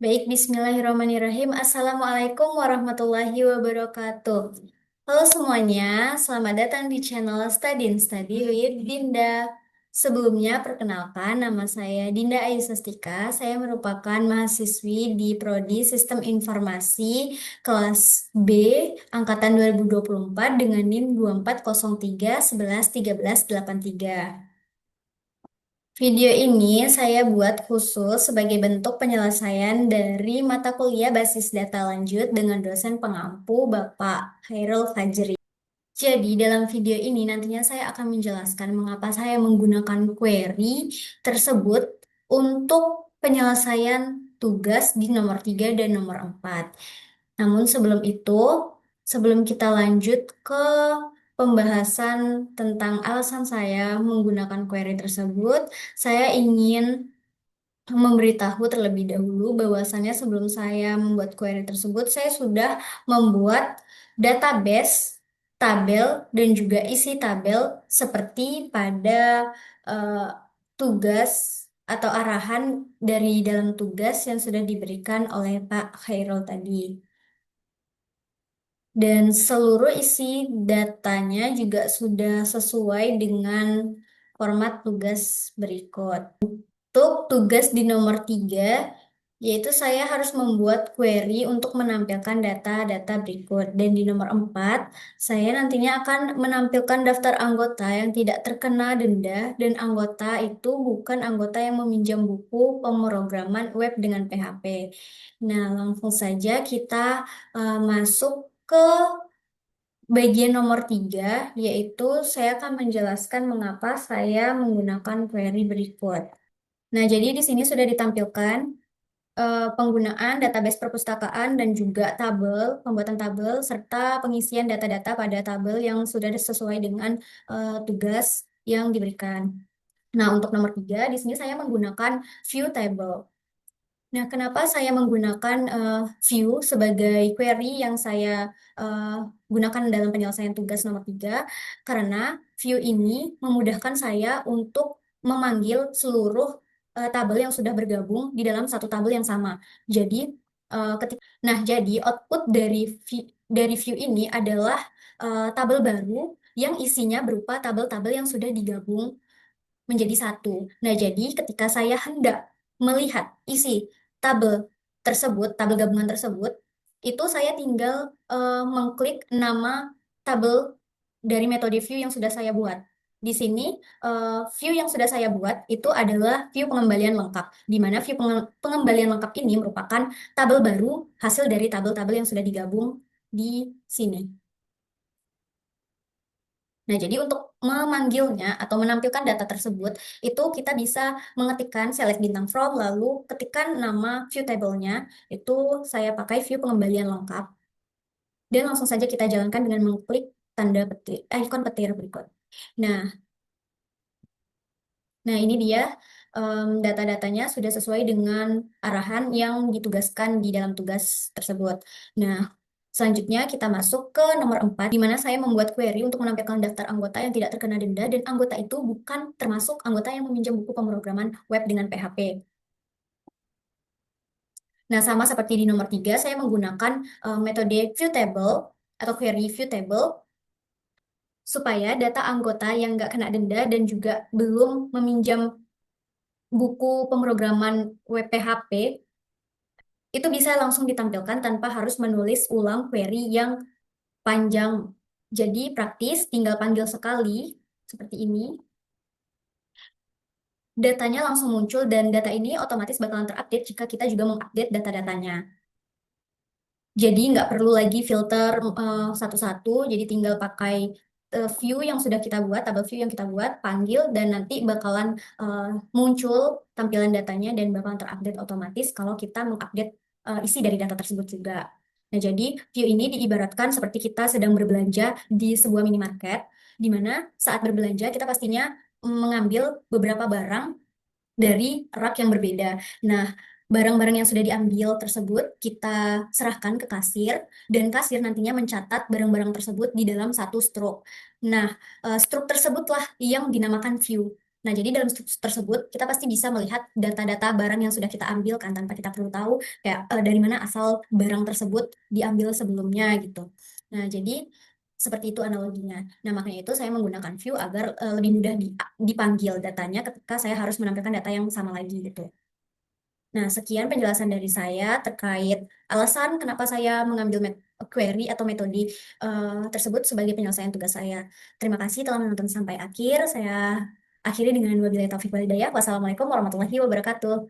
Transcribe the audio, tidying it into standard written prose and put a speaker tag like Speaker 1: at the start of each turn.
Speaker 1: Baik, Bismillahirrahmanirrahim. Assalamualaikum warahmatullahi wabarakatuh. Halo semuanya, selamat datang di channel Study and Study with Dinda. Sebelumnya, perkenalkan nama saya Dinda Ayu Sastika. Saya merupakan mahasiswi di Prodi Sistem Informasi kelas B angkatan 2024 dengan NIM 2403111383. Video ini saya buat khusus sebagai bentuk penyelesaian dari mata kuliah basis data lanjut dengan dosen pengampu Bapak Khairul Fajri. Jadi dalam video ini nantinya saya akan menjelaskan mengapa saya menggunakan query tersebut untuk penyelesaian tugas di nomor 3 dan nomor 4. Namun sebelum itu, sebelum kita lanjut ke pembahasan tentang alasan saya menggunakan query tersebut, saya ingin memberitahu terlebih dahulu bahwasannya sebelum saya membuat query tersebut, saya sudah membuat database, tabel, dan juga isi tabel seperti pada eh, tugas atau arahan dari dalam tugas yang sudah diberikan oleh Pak Khairul tadi. Dan seluruh isi datanya juga sudah sesuai dengan format tugas berikut. Untuk tugas di nomor 3, yaitu saya harus membuat query untuk menampilkan data-data berikut. Dan di nomor 4, saya nantinya akan menampilkan daftar anggota yang tidak terkena denda, dan anggota itu bukan anggota yang meminjam buku pemrograman web dengan PHP. Nah, langsung saja kita masuk ke bagian nomor 3, yaitu saya akan menjelaskan mengapa saya menggunakan query berikut. Nah, jadi di sini sudah ditampilkan penggunaan database perpustakaan dan juga tabel, pembuatan tabel, serta pengisian data-data pada tabel yang sudah sesuai dengan tugas yang diberikan. Nah, untuk nomor 3, di sini saya menggunakan view table. Nah, kenapa saya menggunakan view sebagai query yang saya eh, gunakan dalam penyelesaian tugas nomor 3? Karena view ini memudahkan saya untuk memanggil seluruh tabel yang sudah bergabung di dalam satu tabel yang sama. Jadi, jadi output dari view ini adalah tabel baru yang isinya berupa tabel-tabel yang sudah digabung menjadi satu. Nah, jadi ketika saya hendak melihat isi tabel tersebut, tabel gabungan tersebut, itu saya tinggal mengklik nama tabel dari metode view yang sudah saya buat. Di sini, view yang sudah saya buat itu adalah view pengembalian lengkap, di mana view pengembalian lengkap ini merupakan tabel baru hasil dari tabel-tabel yang sudah digabung di sini. Nah, jadi untuk memanggilnya atau menampilkan data tersebut, itu kita bisa mengetikkan select bintang from, lalu ketikkan nama view table-nya, itu saya pakai view pengembalian lengkap. Dan langsung saja kita jalankan dengan mengklik tanda petir, ikon petir berikut. Nah, ini dia data-datanya sudah sesuai dengan arahan yang ditugaskan di dalam tugas tersebut. Nah, selanjutnya kita masuk ke nomor 4, di mana saya membuat query untuk menampilkan daftar anggota yang tidak terkena denda, dan anggota itu bukan termasuk anggota yang meminjam buku pemrograman web dengan PHP. Nah, sama seperti di nomor 3, saya menggunakan metode view table atau query view table supaya data anggota yang nggak kena denda dan juga belum meminjam buku pemrograman web PHP itu bisa langsung ditampilkan tanpa harus menulis ulang query yang panjang. Jadi praktis, tinggal panggil sekali seperti ini. Datanya langsung muncul dan data ini otomatis bakalan terupdate jika kita juga mengupdate data-datanya. Jadi nggak perlu lagi filter satu-satu, jadi tinggal pakai view yang sudah kita buat, tabel view yang kita buat, panggil, dan nanti bakalan muncul tampilan datanya dan bakalan terupdate otomatis kalau kita mengupdate isi dari data tersebut juga. Nah, jadi view ini diibaratkan seperti kita sedang berbelanja di sebuah minimarket, di mana saat berbelanja kita pastinya mengambil beberapa barang dari rak yang berbeda. Nah, barang-barang yang sudah diambil tersebut kita serahkan ke kasir, dan kasir nantinya mencatat barang-barang tersebut di dalam satu struk. Nah, struk tersebutlah yang dinamakan view. Nah, jadi dalam struktur tersebut kita pasti bisa melihat data-data barang yang sudah kita ambil kan tanpa kita perlu tahu kayak dari mana asal barang tersebut diambil sebelumnya gitu. Nah, jadi seperti itu analoginya. Nah, makanya itu saya menggunakan view agar lebih mudah dipanggil datanya ketika saya harus menampilkan data yang sama lagi gitu. Nah, sekian penjelasan dari saya terkait alasan kenapa saya mengambil query atau metode tersebut sebagai penyelesaian tugas saya. Terima kasih telah menonton sampai akhir. Saya akhiri dengan wabillahi taufiq wal hidayah. Wassalamualaikum warahmatullahi wabarakatuh.